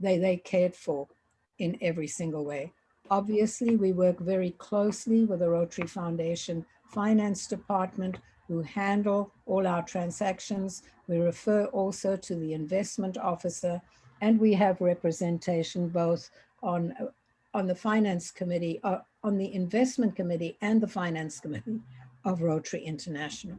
they cared for in every single way. Obviously, we work very closely with the Rotary Foundation Finance Department, who handle all our transactions. We refer also to the investment officer, and we have representation both on the finance committee, on the investment committee and the finance committee of Rotary International.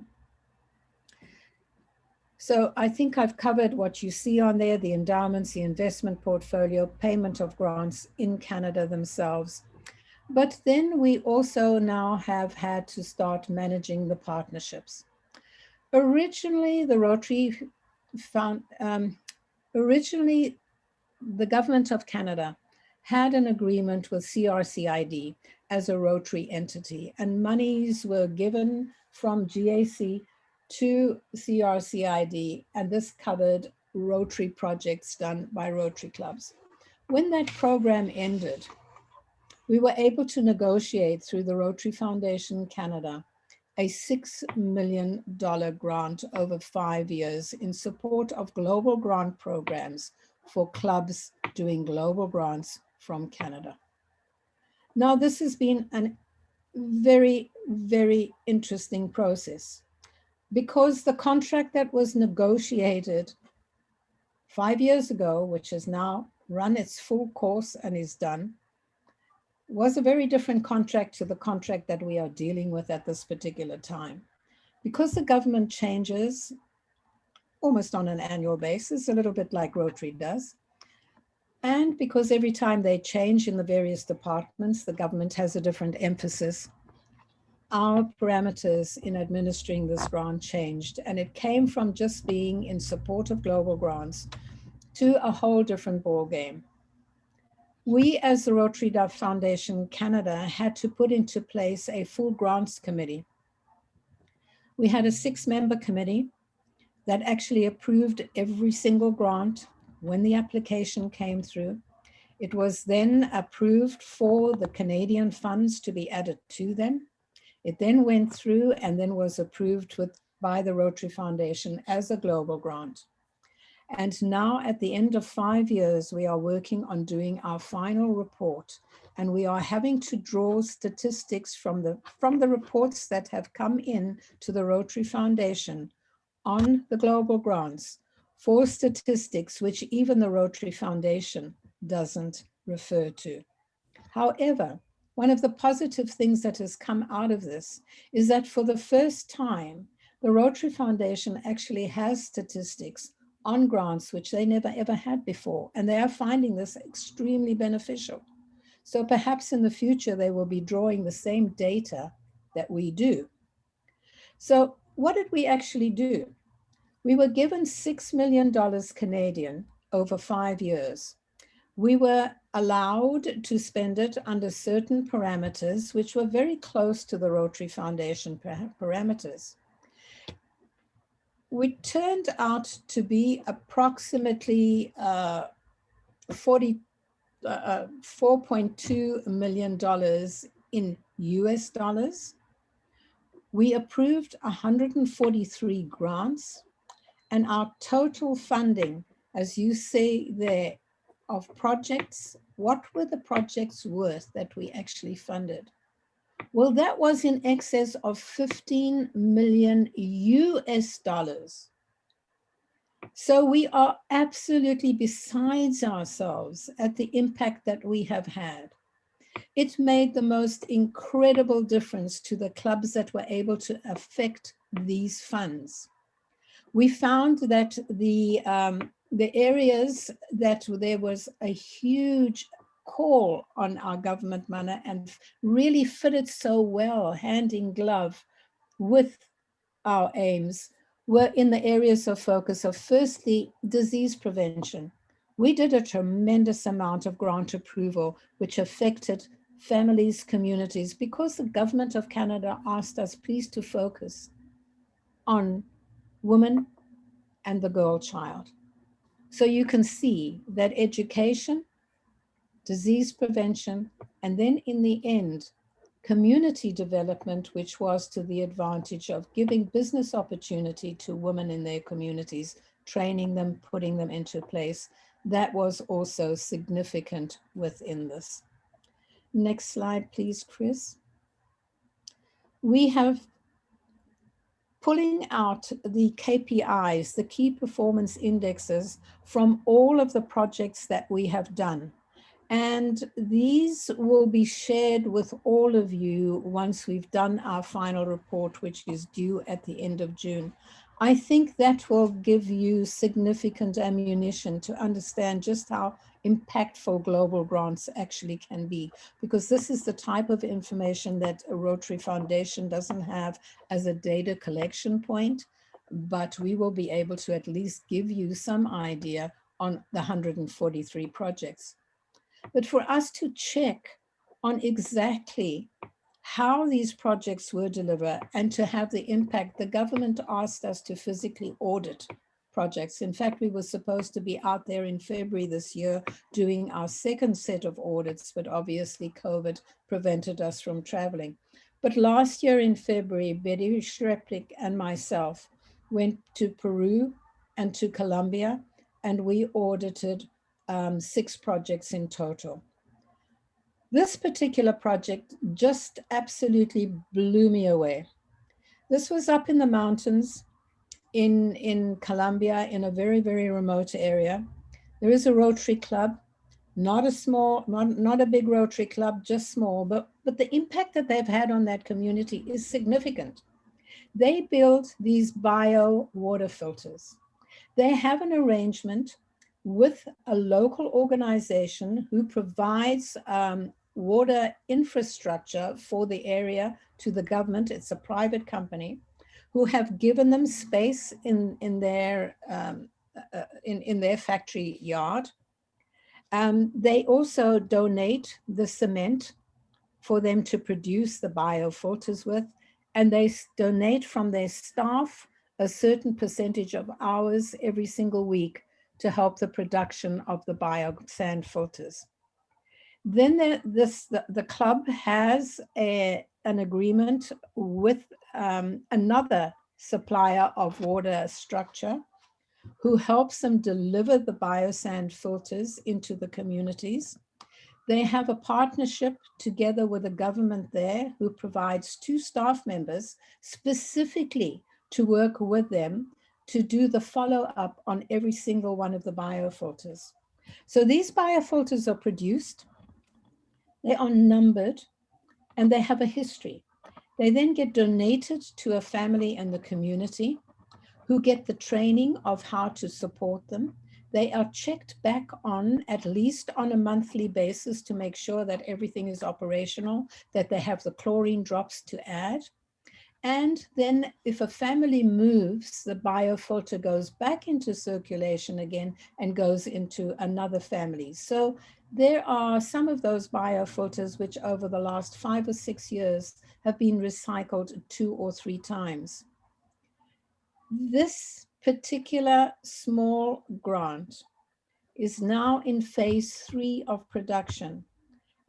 So I think I've covered what you see on there, the endowments, the investment portfolio, payment of grants in Canada themselves. But then we also now have had to start managing the partnerships. Originally, the Rotary found, originally the government of Canada had an agreement with CRCID as a Rotary entity, and monies were given from GAC to CRCID, and this covered Rotary projects done by Rotary clubs. When that program ended, we were able to negotiate through the Rotary Foundation Canada a $6 million grant over 5 years in support of global grant programs for clubs doing global grants from Canada. Now, this has been a very, very interesting process because the contract that was negotiated 5 years ago, which has now run its full course and is done, was a very different contract to the contract that we are dealing with at this particular time. Because the government changes almost on an annual basis, a little bit like Rotary does, and because every time they change in the various departments, the government has a different emphasis, our parameters in administering this grant changed, and it came from just being in support of global grants to a whole different ballgame. We, as the Rotary Foundation Canada, had to put into place a full grants committee. We had a 6-member committee that actually approved every single grant when the application came through. It was then approved for the Canadian funds to be added to them. It then went through and then was approved by the Rotary Foundation as a global grant. And now at the end of 5 years, we are working on doing our final report, and we are having to draw statistics from the reports that have come in to the Rotary Foundation on the global grants for statistics which even the Rotary Foundation doesn't refer to. However, one of the positive things that has come out of this is that for the first time, the Rotary Foundation actually has statistics on grants, which they never ever had before, and they are finding this extremely beneficial. So perhaps in the future, they will be drawing the same data that we do. So what did we actually do? We were given $6 million Canadian over 5 years. We were allowed to spend it under certain parameters, which were very close to the Rotary Foundation parameters. We turned out to be approximately $4.2 million in US dollars. We approved 143 grants, and our total funding, as you say there, of projects, what were the projects worth that we actually funded? Well, that was in excess of 15 million US dollars. So we are absolutely besides ourselves at the impact that we have had. It made the most incredible difference to the clubs that were able to affect these funds. We found that the areas that there was a huge call on our government money and really fitted so well hand in glove with our aims were in the areas of focus of, firstly, disease prevention. We did a tremendous amount of grant approval, which affected families, communities, because the government of Canada asked us, please, to focus on women and the girl child. So you can see that education, disease prevention, and then in the end, community development, which was to the advantage of giving business opportunity to women in their communities, training them, putting them into place. that was also significant within this. Next slide, please, Chris. We have pulling out the KPIs, the key performance indexes, from all of the projects that we have done. And these will be shared with all of you once we've done our final report, which is due at the end of June. I think that will give you significant ammunition to understand just how impactful global grants actually can be, because this is the type of information that a Rotary Foundation doesn't have as a data collection point, but we will be able to at least give you some idea on the 143 projects. But for us to check on exactly how these projects were delivered and to have the impact, the government asked us to physically audit projects. In fact, we were supposed to be out there in February this year doing our second set of audits, but obviously COVID prevented us from traveling. But last year in February, Betty Shreplik and myself went to Peru and to Colombia, and we audited 6 projects in total. This particular project just absolutely blew me away. This was up in the mountains in Colombia, in a very, very remote area. There is a Rotary Club, not a small, not a big Rotary Club, just small, but the impact that they've had on that community is significant. They build these bio water filters. They have an arrangement with a local organization who provides water infrastructure for the area to the government. It's a private company who have given them space in their factory yard. They also donate the cement for them to produce the biofilters with, and they donate from their staff a certain percentage of hours every single week to help the production of the bio sand filters. Then the club has an agreement with another supplier of water structure who helps them deliver the biosand filters into the communities. They have a partnership together with a government there who provides 2 staff members specifically to work with them to do the follow-up on every single one of the biofilters. So these biofilters are produced, they are numbered, and they have a history. They then get donated to a family in the community who get the training of how to support them. They are checked back on at least on a monthly basis to make sure that everything is operational, that they have the chlorine drops to add. And then if a family moves, the biofilter goes back into circulation again and goes into another family. So there are some of those biofilters which over the last 5 or 6 years have been recycled 2 or 3 times. This particular small grant is now in phase 3 of production,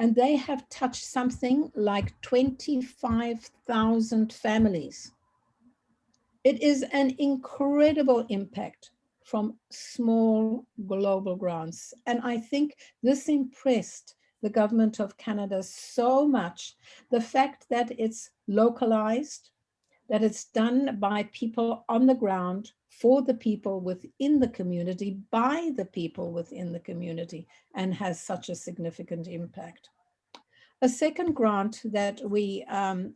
and they have touched something like 25,000 families. It is an incredible impact from small global grants. And I think this impressed the government of Canada so much, the fact that it's localized, that it's done by people on the ground, for the people within the community, by the people within the community, and has such a significant impact. A second grant that we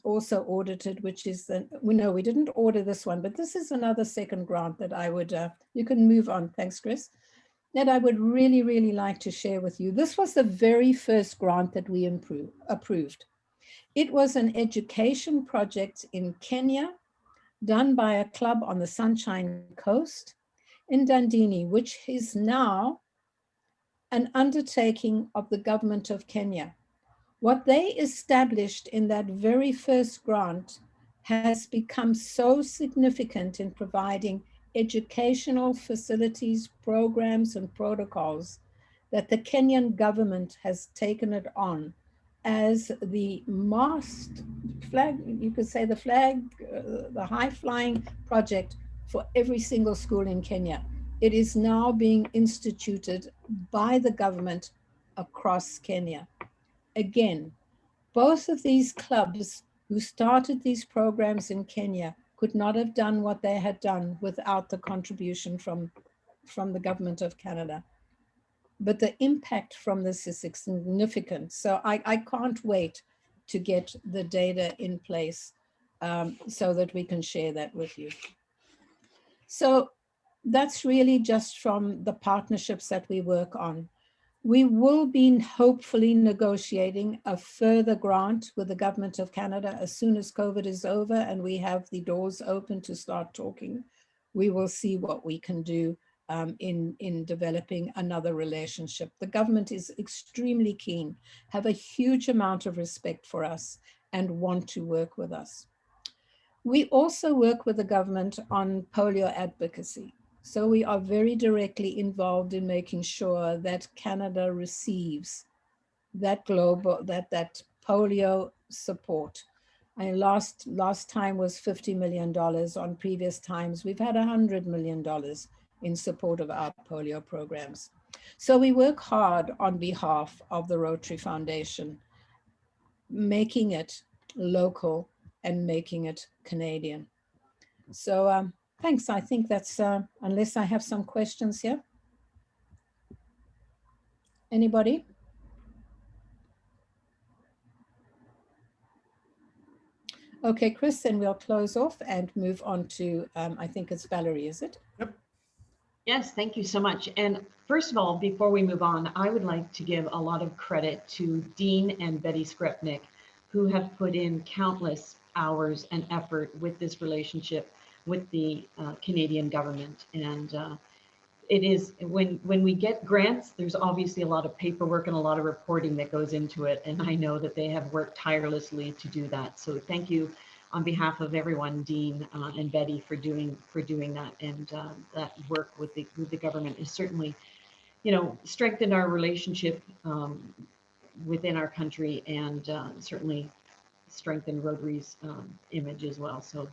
also audited, which is we didn't order this one, but this is another second grant that I would, you can move on, thanks Chris, that I would really, really like to share with you. This was the very first grant that we approved. It was an education project in Kenya, done by a club on the Sunshine Coast in Dandini, which is now an undertaking of the government of Kenya. What they established in that very first grant has become so significant in providing educational facilities, programs, and protocols that the Kenyan government has taken it on as the mast flag, you could say the flag, the high flying project for every single school in Kenya. it is now being instituted by the government across Kenya. Again, both of these clubs who started these programs in Kenya could not have done what they had done without the contribution from the government of Canada. But the impact from this is significant. So I can't wait to get the data in place so that we can share that with you. So that's really just from the partnerships that we work on. We will be hopefully negotiating a further grant with the government of Canada as soon as COVID is over and we have the doors open to start talking. We will see what we can do in developing another relationship. The government is extremely keen, have a huge amount of respect for us and want to work with us. We also work with the government on polio advocacy. So we are very directly involved in making sure that Canada receives that that polio support. And last time was $50 million. On previous times, we've had $100 million in support of our polio programs. So we work hard on behalf of the Rotary Foundation, making it local and making it Canadian. So thanks. I think that's, unless I have some questions here. Anybody? Okay, Chris, then we'll close off and move on to, I think it's Valerie, is it? Yep. Yes, thank you so much. And first of all, before we move on, I would like to give a lot of credit to Dean and Betty Skrepnik, who have put in countless hours and effort with this relationship with the Canadian government. And it is, when we get grants, there's obviously a lot of paperwork and a lot of reporting that goes into it. And I know that they have worked tirelessly to do that. So thank you on behalf of everyone, Dean and Betty, for doing that. And that work with the government is certainly, strengthened our relationship within our country and certainly strengthened Rotary's image as well. So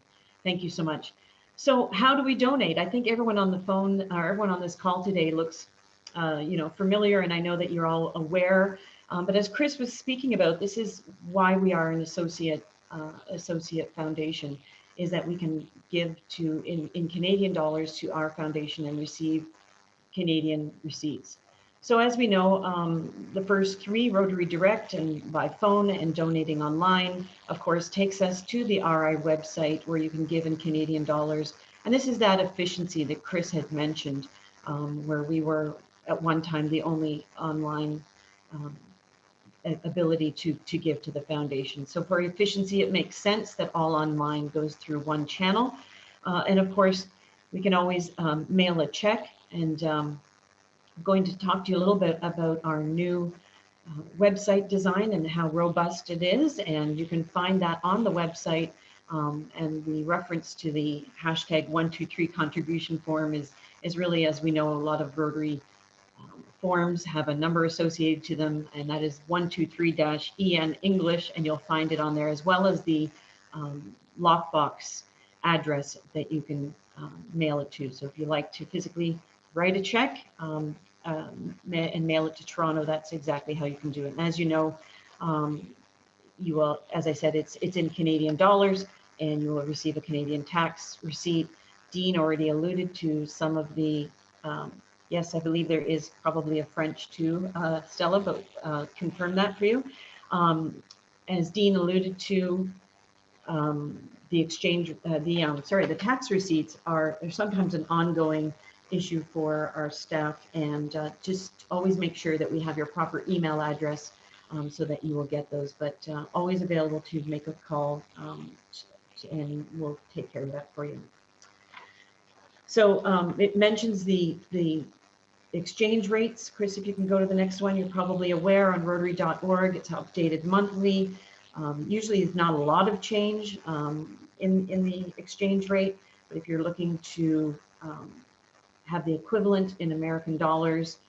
thank you so much. So how do we donate? I think everyone on the phone or everyone on this call today looks, familiar, and I know that you're all aware. But as Chris was speaking about, this is why we are an associate foundation, is that we can give to in Canadian dollars to our foundation and receive Canadian receipts. So as we know, the first 3, Rotary Direct and by phone and donating online, of course, takes us to the RI website where you can give in Canadian dollars. And this is that efficiency that Chris had mentioned, where we were at one time the only online ability to give to the foundation. So for efficiency, it makes sense that all online goes through one channel. And of course, we can always mail a check. And I'm going to talk to you a little bit about our new website design and how robust it is. And you can find that on the website. And the reference to the hashtag 123 contribution form is really, as we know, a lot of Rotary forms have a number associated to them, and that is 123-EN English, and you'll find it on there, as well as the lockbox address that you can mail it to. So if you like to physically write a check and mail it to Toronto, that's exactly how you can do it. And as you know, you will, as I said, it's in Canadian dollars, and you will receive a Canadian tax receipt. Dean already alluded to some of the yes, I believe there is probably a French too, Stella, but confirm that for you. As Dean alluded to, the exchange, the tax receipts are sometimes an ongoing issue for our staff, and just always make sure that we have your proper email address so that you will get those, but always available to make a call and we'll take care of that for you. So it mentions the exchange rates. Chris, if you can go to the next one, you're probably aware on Rotary.org, it's updated monthly. Usually there's not a lot of change in the exchange rate, but if you're looking to have the equivalent in American dollars,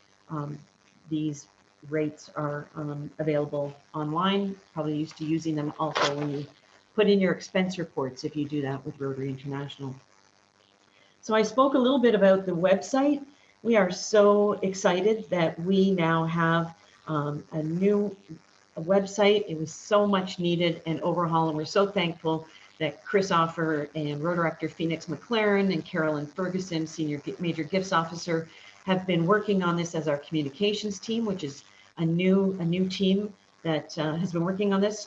these rates are available online. Probably used to using them also when you put in your expense reports, if you do that with Rotary International. So I spoke a little bit about the website. We are so excited that we now have a new website. It was so much needed and overhaul, and we're so thankful that Chris Offer and Road Director Phoenix McLaren and Carolyn Ferguson, Senior Major Gifts Officer, have been working on this as our communications team, which is a new team that has been working on this.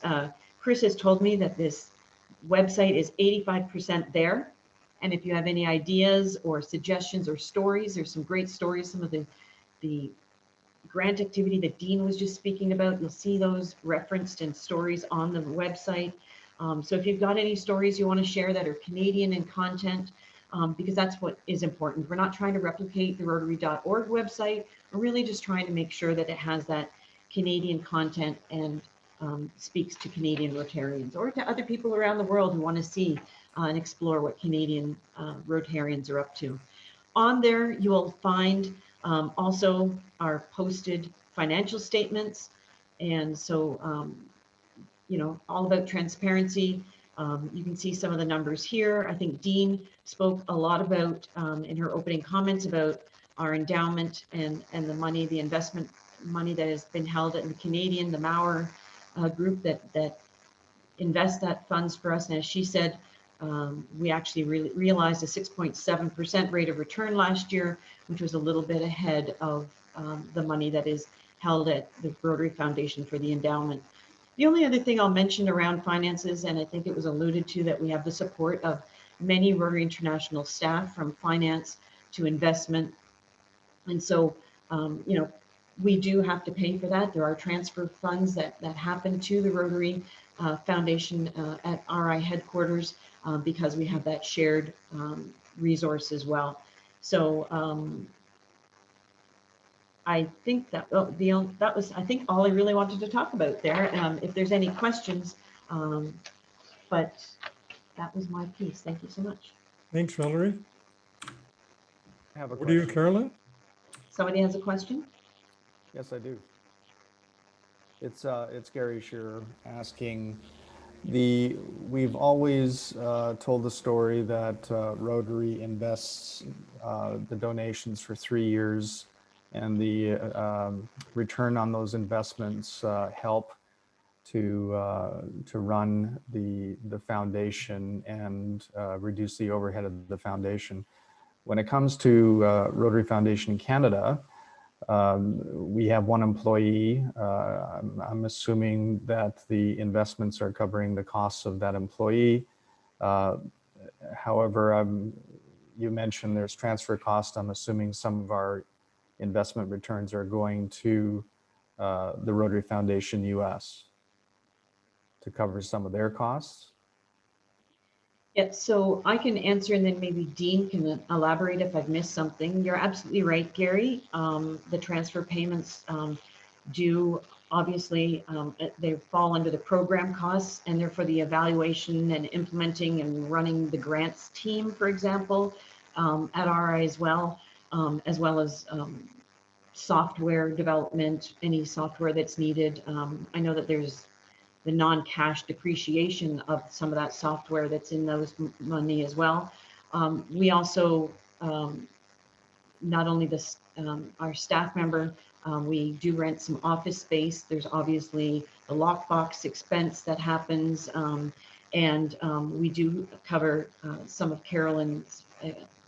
Chris has told me that this website is 85% there. And if you have any ideas or suggestions or stories, there's some great stories. Some of the grant activity that Dean was just speaking about, you'll see those referenced in stories on the website. So if you've got any stories you want to share that are Canadian in content, because that's what is important. We're not trying to replicate the Rotary.org website. We're really just trying to make sure that it has that Canadian content and speaks to Canadian Rotarians or to other people around the world who want to see and explore what Canadian Rotarians are up to. On there, you will find also our posted financial statements. And so, all about transparency. You can see some of the numbers here. I think Dean spoke a lot about in her opening comments about our endowment and the money, the investment money that has been held at the Canadian, the Mauer group that invest that funds for us. And as she said, we actually realized a 6.7% rate of return last year, which was a little bit ahead of the money that is held at the Rotary Foundation for the endowment. The only other thing I'll mention around finances, and I think it was alluded to, that we have the support of many Rotary International staff, from finance to investment. And so, we do have to pay for that. There are transfer funds that happen to the Rotary Foundation at RI headquarters because we have that shared resource as well. So I think that that was, I think, all I really wanted to talk about there. If there's any questions, but that was my piece. Thank you so much. Thanks, Valerie. I have a Over to you, question. Carolyn. Somebody has a question? Yes, I do. It's Gary Shearer asking, we've always told the story that Rotary invests the donations for 3 years, and the return on those investments help to run the foundation and reduce the overhead of the foundation. When it comes to Rotary Foundation Canada, we have one employee. I'm assuming that the investments are covering the costs of that employee. However, you mentioned there's transfer cost. I'm assuming some of our investment returns are going to the Rotary Foundation US to cover some of their costs. Yeah, so I can answer, and then maybe Dean can elaborate if I've missed something. You're absolutely right, Gary. The transfer payments do obviously, they fall under the program costs, and they're for the evaluation and implementing and running the grants team, for example, at RI as well as software development, any software that's needed. I know that there's the non-cash depreciation of some of that software that's in those money as well. We also, not only our staff member, we do rent some office space. There's obviously the lockbox expense that happens, and we do cover some of Carolyn's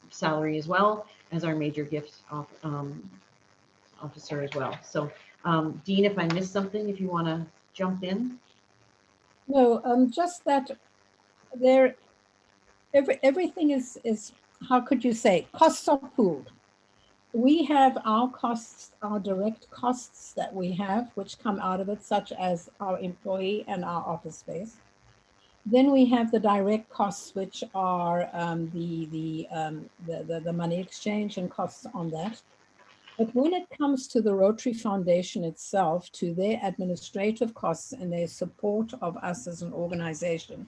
salary as well as our major gifts officer as well. So Dean, if I missed something, if you want to jump in. No, just that everything is, how could you say, costs are pooled. We have our costs, our direct costs that we have, which come out of it, such as our employee and our office space. Then we have the direct costs, which are the money exchange and costs on that. But when it comes to the Rotary Foundation itself, to their administrative costs and their support of us as an organization,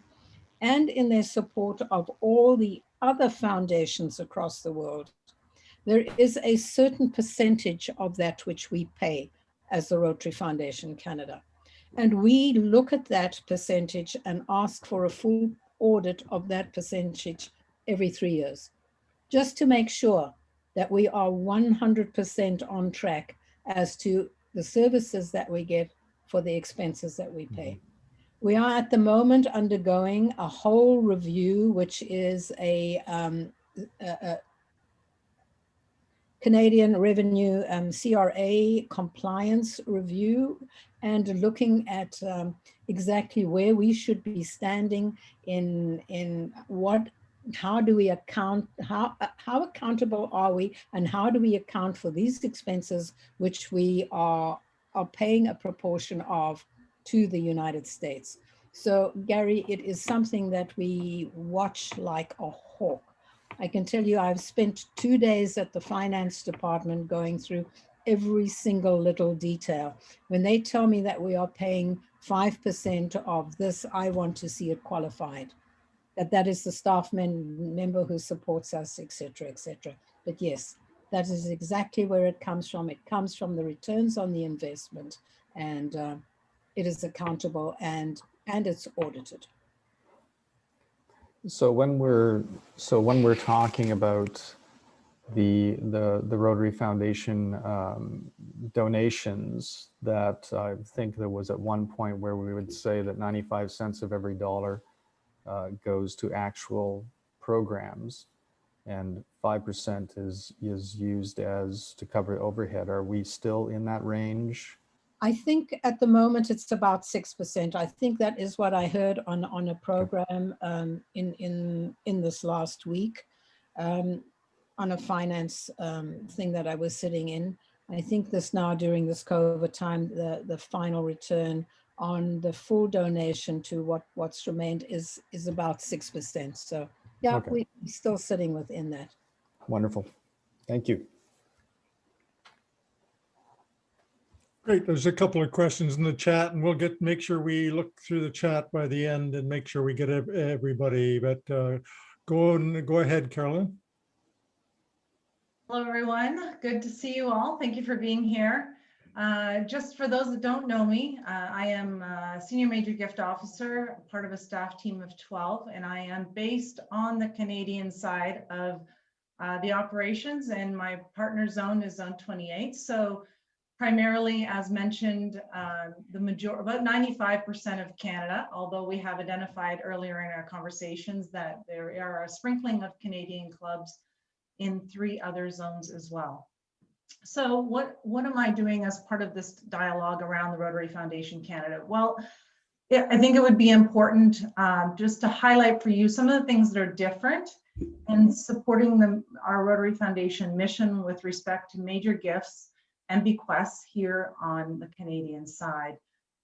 and in their support of all the other foundations across the world, there is a certain percentage of that which we pay as the Rotary Foundation Canada. And we look at that percentage and ask for a full audit of that percentage every 3 years, just to make sure that we are 100% on track as to the services that we get for the expenses that we pay. We are at the moment undergoing a whole review, which is a Canadian Revenue CRA compliance review, and looking at exactly where we should be standing in what, how do we account, how accountable are we, and how do we account for these expenses which we are paying a proportion of to the United States. So Gary, it is something that we watch like a hawk. I can tell you I've spent 2 days at the finance department going through every single little detail. When they tell me that we are paying 5% of this, I want to see it qualified, that is the staff member who supports us, etc., etc. But yes, that is exactly where it comes from. It comes from the returns on the investment, and it is accountable and it's audited. So when we're talking about the Rotary Foundation donations, that I think there was at one point where we would say that 95 cents of every dollar goes to actual programs, and 5% is used as to cover overhead. Are we still in that range? I think at the moment it's about 6%. I think that is what I heard on a program in this last week, on a finance thing that I was sitting in. I think this now during this COVID time, the final return on the full donation to what's remained is about 6%. So yeah, Okay. we're still sitting within that. Wonderful. Thank you. Great. There's a couple of questions in the chat, and we'll make sure we look through the chat by the end and make sure we get everybody. But go ahead, Carolyn. Hello, everyone. Good to see you all. Thank you for being here. Just for those that don't know me, I am a Senior Major Gift Officer, part of a staff team of 12, and I am based on the Canadian side of the operations, and my partner zone is Zone 28. So primarily, as mentioned, about 95% of Canada, although we have identified earlier in our conversations that there are a sprinkling of Canadian clubs in 3 other zones as well. So what am I doing as part of this dialogue around the Rotary Foundation Canada? Well, I think it would be important just to highlight for you some of the things that are different in supporting our Rotary Foundation mission with respect to major gifts and bequests here on the Canadian side.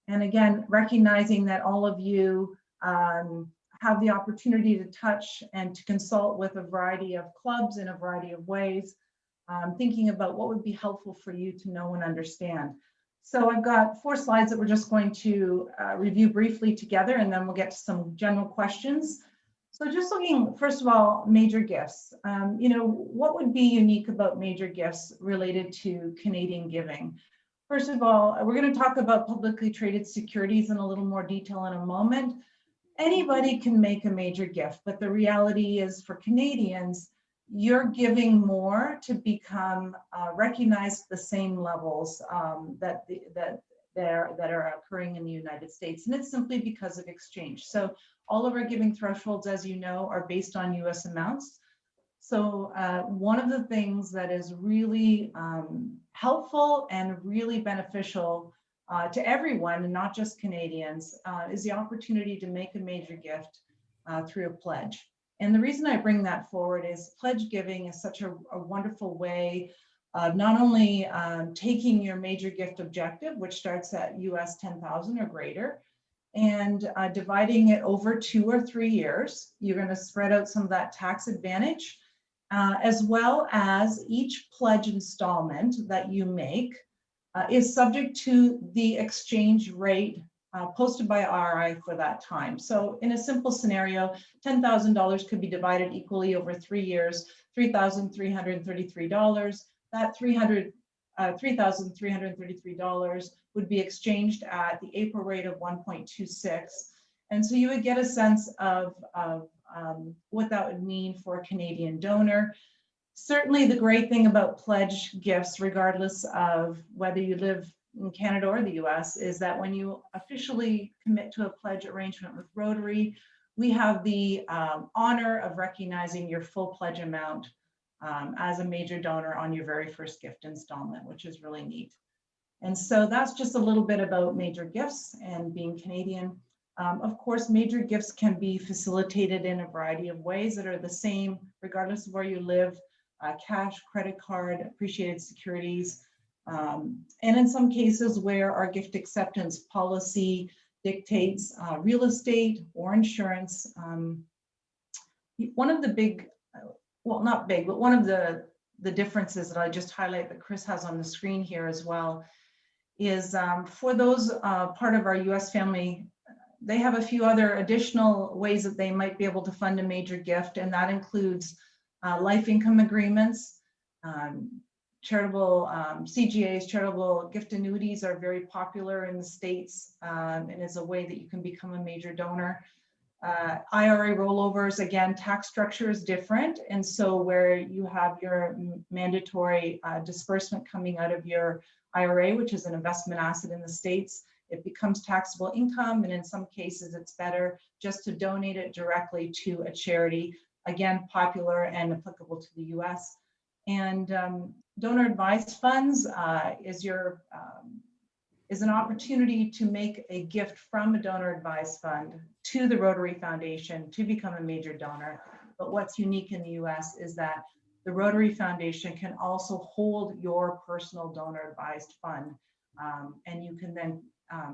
And again, recognizing that all of you have the opportunity to touch and to consult with a variety of clubs in a variety of ways, thinking about what would be helpful for you to know and understand. So I've got 4 slides that we're just going to review briefly together, and then we'll get to some general questions. So just looking, first of all, major gifts. What would be unique about major gifts related to Canadian giving? First of all, we're going to talk about publicly traded securities in a little more detail in a moment. Anybody can make a major gift, but the reality is for Canadians, you're giving more to become recognized at the same levels that are occurring in the United States. And it's simply because of exchange. So all of our giving thresholds, as you know, are based on US amounts. So one of the things that is really helpful and really beneficial to everyone, and not just Canadians, is the opportunity to make a major gift through a pledge. And the reason I bring that forward is pledge giving is such a wonderful way of not only taking your major gift objective, which starts at US 10,000 or greater, and dividing it over 2 or 3 years. You're going to spread out some of that tax advantage, as well as each pledge installment that you make is subject to the exchange rate posted by RI for that time. So in a simple scenario, $10,000 could be divided equally over 3 years, $3,333. That $3,333 would be exchanged at the April rate of 1.26. And so you would get a sense of what that would mean for a Canadian donor. Certainly the great thing about pledge gifts, regardless of whether you live in Canada or the US, is that when you officially commit to a pledge arrangement with Rotary, we have the honor of recognizing your full pledge amount as a major donor on your very first gift installment, which is really neat. And so that's just a little bit about major gifts and being Canadian. Of course, major gifts can be facilitated in a variety of ways that are the same, regardless of where you live. Cash, credit card, appreciated securities, and in some cases where our gift acceptance policy dictates real estate or insurance. One of the big, well, not big, but one of the differences that I just highlight that Chris has on the screen here as well is for those part of our US family, they have a few other additional ways that they might be able to fund a major gift, and that includes life income agreements, charitable CGAs, charitable gift annuities are very popular in the States, and is a way that you can become a major donor. IRA rollovers, again, tax structure is different. And so where you have your mandatory disbursement coming out of your IRA, which is an investment asset in the States, it becomes taxable income. And in some cases, it's better just to donate it directly to a charity. Again, popular and applicable to the US. And donor advised funds is an opportunity to make a gift from a donor advised fund to the Rotary Foundation to become a major donor. But what's unique in the US is that the Rotary Foundation can also hold your personal donor advised fund. And you can then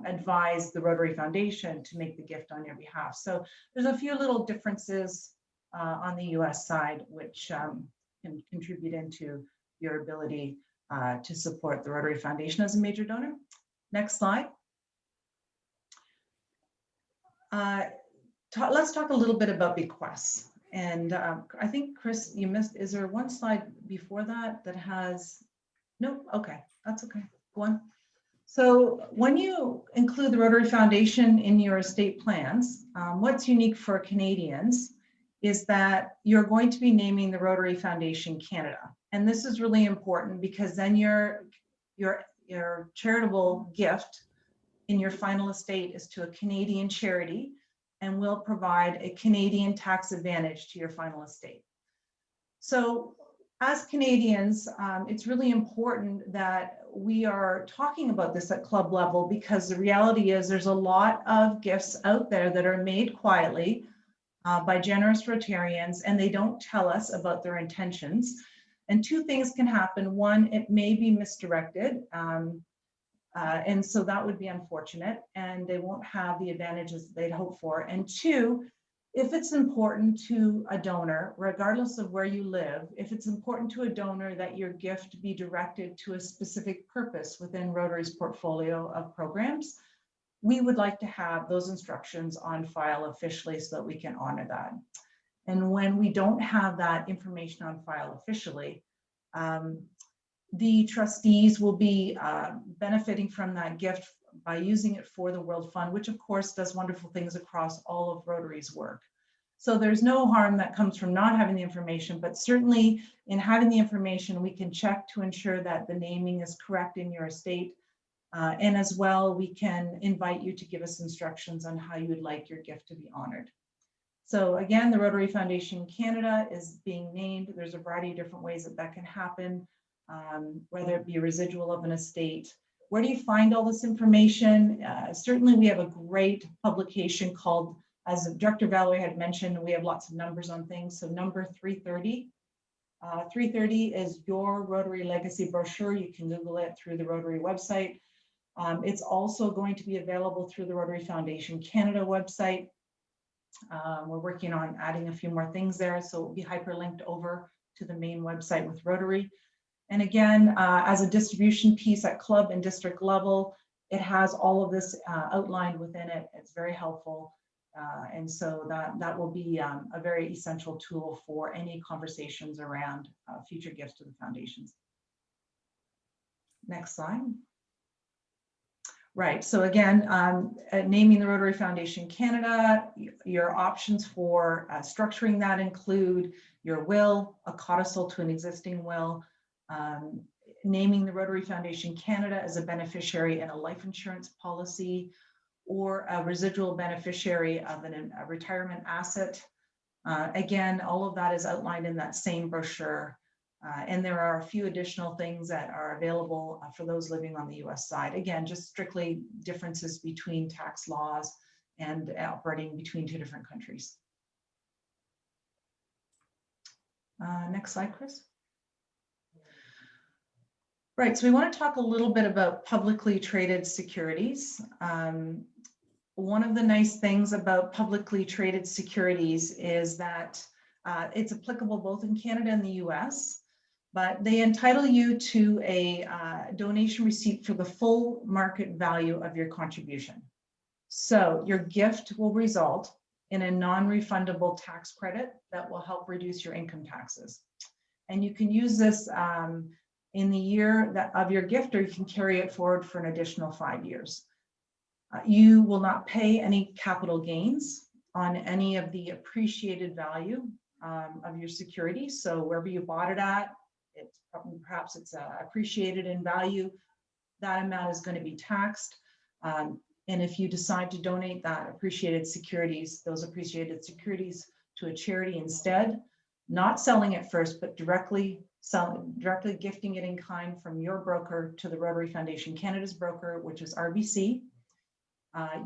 advise the Rotary Foundation to make the gift on your behalf. So there's a few little differences on the US side, which can contribute into your ability to support the Rotary Foundation as a major donor. Next slide. Let's talk a little bit about bequests. And I think, Chris, you missed, is there one slide before that that has, no, okay, that's okay, go on. So when you include the Rotary Foundation in your estate plans, what's unique for Canadians is that you're going to be naming the Rotary Foundation Canada. And this is really important because then your charitable gift in your final estate is to a Canadian charity and will provide a Canadian tax advantage to your final estate. So as Canadians, it's really important that we are talking about this at club level, because the reality is there's a lot of gifts out there that are made quietly by generous Rotarians, and they don't tell us about their intentions. And two things can happen. One, it may be misdirected. And so that would be unfortunate, and they won't have the advantages they'd hope for. And two, if it's important to a donor, regardless of where you live, if it's important to a donor that your gift be directed to a specific purpose within Rotary's portfolio of programs, we would like to have those instructions on file officially so that we can honor that. And when we don't have that information on file officially, the trustees will be benefiting from that gift by using it for the World Fund, which of course does wonderful things across all of Rotary's work. So there's no harm that comes from not having the information, but certainly in having the information, we can check to ensure that the naming is correct in your estate. And as well, we can invite you to give us instructions on how you would like your gift to be honored. So again, the Rotary Foundation Canada is being named. There's a variety of different ways that that can happen, whether it be a residual of an estate. Where do you find all this information? Certainly we have a great publication called, as Director Valerie had mentioned, we have lots of numbers on things. So number 330. 330 is your Rotary Legacy brochure. You can Google it through the Rotary website. It's also going to be available through the Rotary Foundation Canada website. We're working on adding a few more things there, so it will be hyperlinked over to the main website with Rotary. And again, as a distribution piece at club and district level, it has all of this outlined within it. It's very helpful. And so that will be a very essential tool for any conversations around future gifts to the foundations. Next slide. Right, so again, naming the Rotary Foundation Canada, your options for structuring that include your will, a codicil to an existing will, naming the Rotary Foundation Canada as a beneficiary in a life insurance policy, or a residual beneficiary of a retirement asset. Again, all of that is outlined in that same brochure. And there are a few additional things that are available for those living on the US side. Again, just strictly differences between tax laws and operating between two different countries. Next slide, Chris. Right, so we want to talk a little bit about publicly traded securities. One of the nice things about publicly traded securities is that it's applicable both in Canada and the US, but they entitle you to a donation receipt for the full market value of your contribution. So your gift will result in a non-refundable tax credit that will help reduce your income taxes. And you can use this in the year of your gift, or you can carry it forward for an additional 5 years. You will not pay any capital gains on any of the appreciated value of your security. So wherever you bought it at, perhaps it's appreciated in value, that amount is going to be taxed. And if you decide to donate that appreciated securities, those appreciated securities to a charity instead, not selling it first, but directly gifting it in kind from your broker to the Rotary Foundation Canada's broker, which is RBC,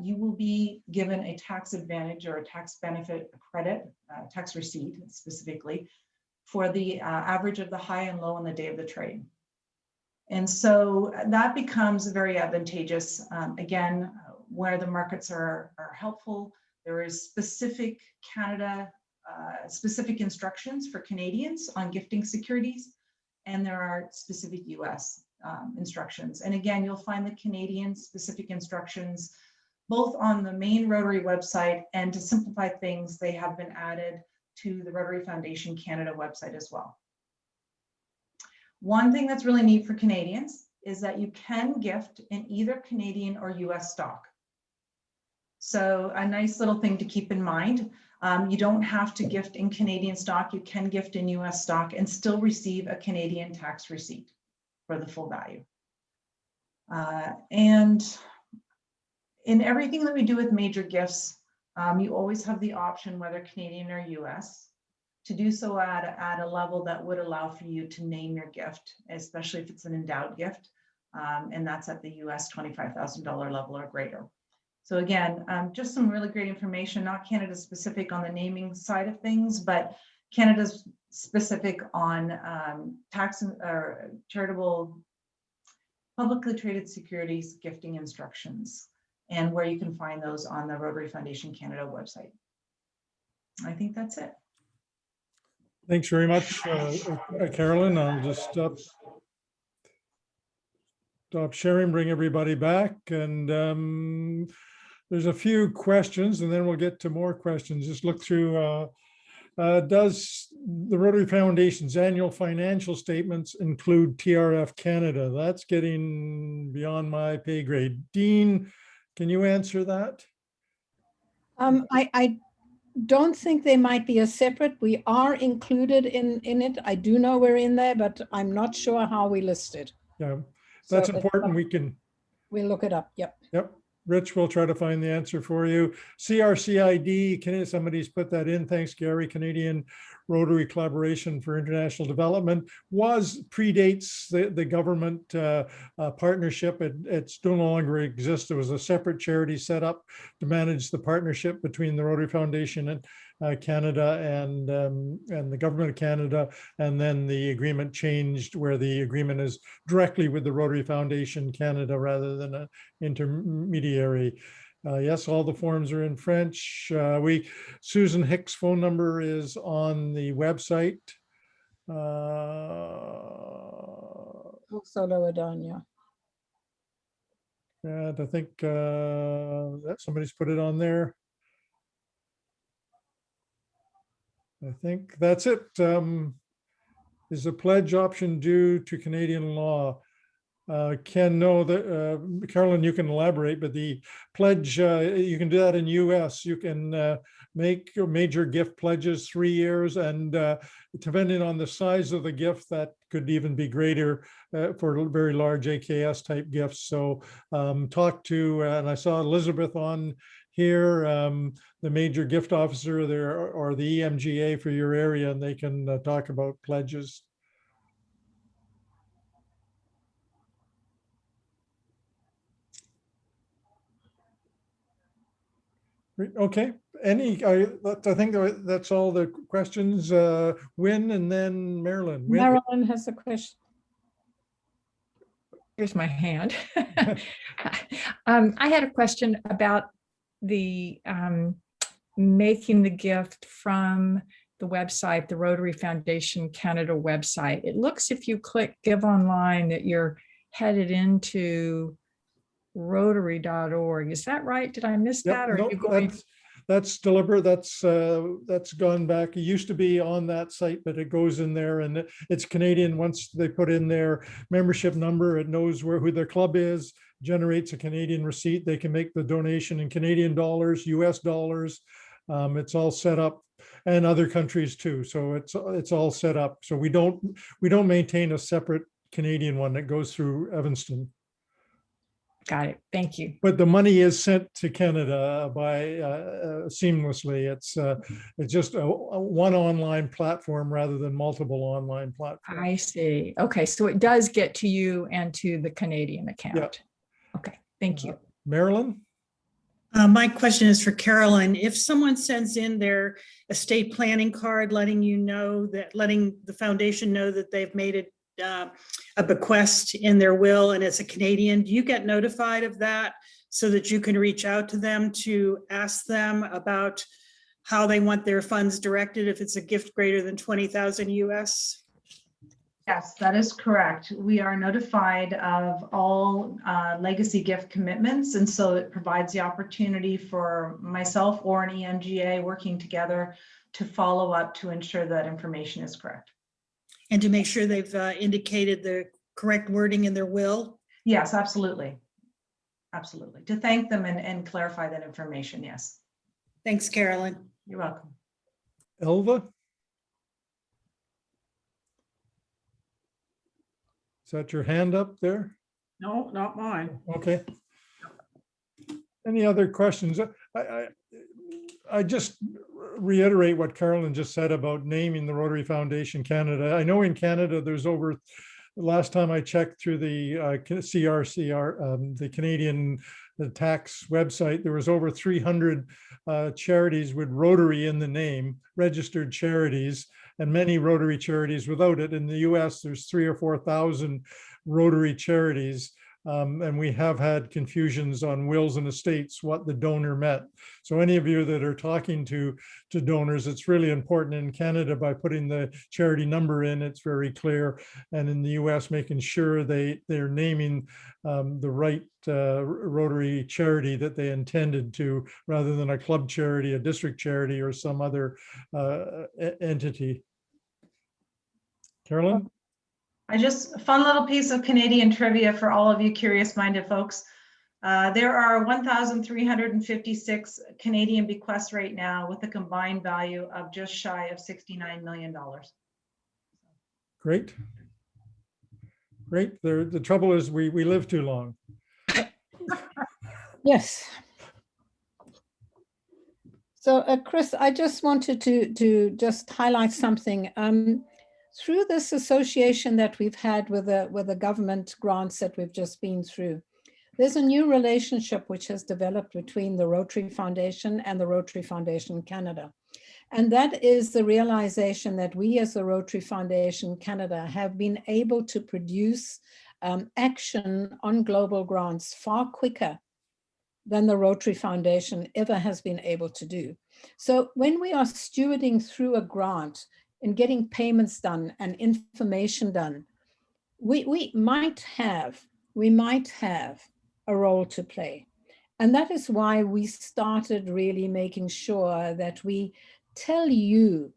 you will be given a tax advantage or a tax benefit credit, tax receipt specifically, for the average of the high and low on the day of the trade. And so that becomes very advantageous. Again, where the markets are helpful, there is specific specific instructions for Canadians on gifting securities, and there are specific US instructions. And again, you'll find the Canadian specific instructions both on the main Rotary website, and to simplify things, they have been added to the Rotary Foundation Canada website as well. One thing that's really neat for Canadians is that you can gift in either Canadian or US stock. So a nice little thing to keep in mind. You don't have to gift in Canadian stock. You can gift in US stock and still receive a Canadian tax receipt for the full value. And in everything that we do with major gifts, you always have the option, whether Canadian or US, to do so at a level that would allow for you to name your gift, especially if it's an endowed gift. And that's at the US $25,000 level or greater. So again, just some really great information, not Canada specific on the naming side of things, but Canada's specific on tax or charitable publicly traded securities gifting instructions, and where you can find those on the Rotary Foundation Canada website. I think that's it. Thanks very much, Carolyn. I'll just stop sharing, bring everybody back. And there's a few questions, and then we'll get to more questions. Just look through, does the Rotary Foundation's annual financial statements include TRF Canada? That's getting beyond my pay grade. Dean, can you answer that? I don't think they might be a separate. We are included in it. I do know we're in there, but I'm not sure how we listed. Yeah, that's So important. we'll look it up. Yep. Yep. Rich will try to find the answer for you. CRCID, somebody's put that in. Thanks, Gary. Canadian Rotary Collaboration for International Development predates the government partnership. It's no longer exists. It was a separate charity set up to manage the partnership between the Rotary Foundation and Canada and the government of Canada. And then the agreement changed where the agreement is directly with the Rotary Foundation Canada rather than an intermediary. Yes, all the forms are in French. Susan Hicks' phone number is on the website. Solo Adanya. And I think that somebody's put it on there. I think that's it. Is the pledge option due to Canadian law? Ken, no, Carolyn, you can elaborate, but the pledge, you can do that in US. You can make major gift pledges 3 years, and depending on the size of the gift, that could even be greater for very large AKS type gifts. So talk to, and I saw Elizabeth on here, the major gift officer there, or the EMGA for your area, and they can talk about pledges. Okay, I think that's all the questions. Wynn and then Marilyn. Wynn? Marilyn has a question. Here's my hand. I had a question about the making the gift from the website, the Rotary Foundation Canada website. It looks, if you click Give Online, that you're headed into Rotary.org. Is that right? Did I miss that? Or no, are you going? That's deliberate. That's gone back. It used to be on that site, but it goes in there, and it's Canadian. Once they put in their membership number, it knows who their club is, generates a Canadian receipt. They can make the donation in Canadian dollars, US dollars. It's all set up, and other countries too. So it's all set up. So we don't maintain a separate Canadian one that goes through Evanston. Got it. Thank you. But the money is sent to Canada by seamlessly. It's just a one online platform rather than multiple online platforms. I see. Okay, so it does get to you and to the Canadian account. Yeah. Okay, thank you. Marilyn? My question is for Carolyn. If someone sends in their estate planning card, letting the foundation know that they've made it a bequest in their will and it's a Canadian, do you get notified of that so that you can reach out to them to ask them about how they want their funds directed if it's a gift greater than 20,000 US? Yes, that is correct. We are notified of all legacy gift commitments, and so it provides the opportunity for myself or an EMGA working together to follow up to ensure that information is correct. And to make sure they've indicated the correct wording in their will? Yes, absolutely. Absolutely. To thank them and clarify that information, yes. Thanks, Carolyn. You're welcome. Elva? Is that your hand up there? No, not mine. Okay. Any other questions? I just reiterate what Carolyn just said about naming the Rotary Foundation Canada. I know in Canada, there's over, last time I checked through the CRCR, the Canadian tax website, there was over 300 charities with Rotary in the name, registered charities, and many Rotary charities without it. In the US, there's 3,000 or 4,000 Rotary charities. And we have had confusions on wills and estates, what the donor meant. So any of you that are talking to donors, it's really important in Canada by putting the charity number in, it's very clear. And in the US, making sure they're naming the right Rotary charity that they intended to, rather than a club charity, a district charity, or some other entity. Carolyn? A fun little piece of Canadian trivia for all of you curious-minded folks. There are 1,356 Canadian bequests right now with a combined value of just shy of $69 million. Great. Great. The trouble is we live too long. Yes. So Chris, I just wanted to just highlight something. Through this association that we've had with the government grants that we've just been through, there's a new relationship which has developed between the Rotary Foundation and the Rotary Foundation Canada. And that is the realization that we as the Rotary Foundation Canada have been able to produce action on global grants far quicker than the Rotary Foundation ever has been able to do. So when we are stewarding through a grant, in getting payments done and information done, we might have a role to play. And that is why we started really making sure that we tell you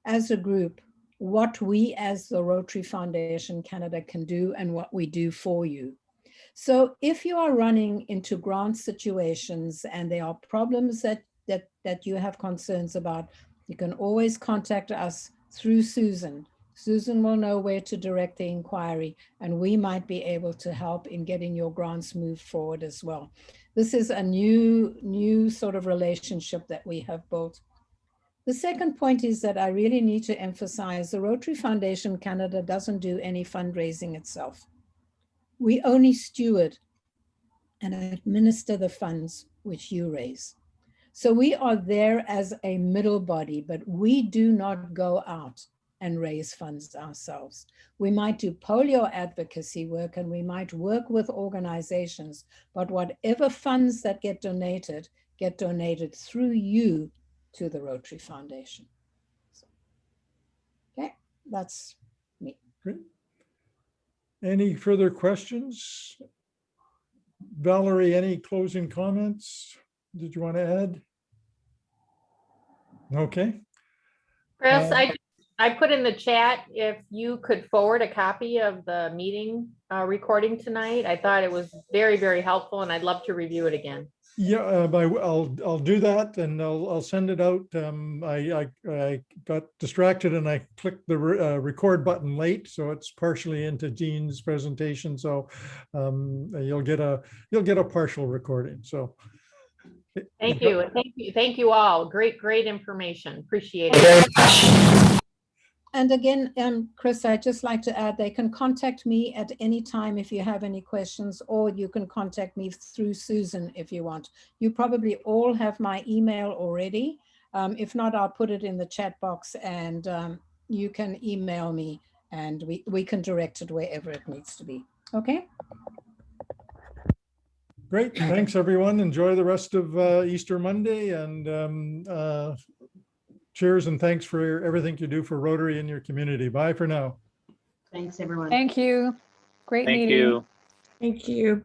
as a group what we as the Rotary Foundation Canada can do and what we do for you. So if you are running into grant situations and there are problems that you have concerns about, you can always contact us through Susan. Susan will know where to direct the inquiry, and we might be able to help in getting your grants moved forward as well. This is a new sort of relationship that we have built. The second point is that I really need to emphasize the Rotary Foundation Canada doesn't do any fundraising itself. We only steward and administer the funds which you raise. So we are there as a middle body, but we do not go out and raise funds ourselves. We might do polio advocacy work and we might work with organizations, but whatever funds that get donated through you to the Rotary Foundation. So, okay, that's me. Great. Any further questions? Valerie, any closing comments? Did you want to add? Okay. Chris, I put in the chat if you could forward a copy of the meeting recording tonight. I thought it was very, very helpful and I'd love to review it again. Yeah, I'll do that and I'll send it out. I got distracted and I clicked the record button late, so it's partially into Jean's presentation. So you'll get a partial recording. So thank you, and thank you all. Great information. Appreciate it. And again, Chris, I'd just like to add, they can contact me at any time if you have any questions, or you can contact me through Susan if you want. You probably all have my email already. If not, I'll put it in the chat box and you can email me and we can direct it wherever it needs to be. Okay? great. Thanks, everyone. Enjoy the rest of Easter Monday and cheers and thanks for everything you do for Rotary in your community. Bye for now. Thanks, everyone. Thank you. Great Thank meeting. you. Thank you.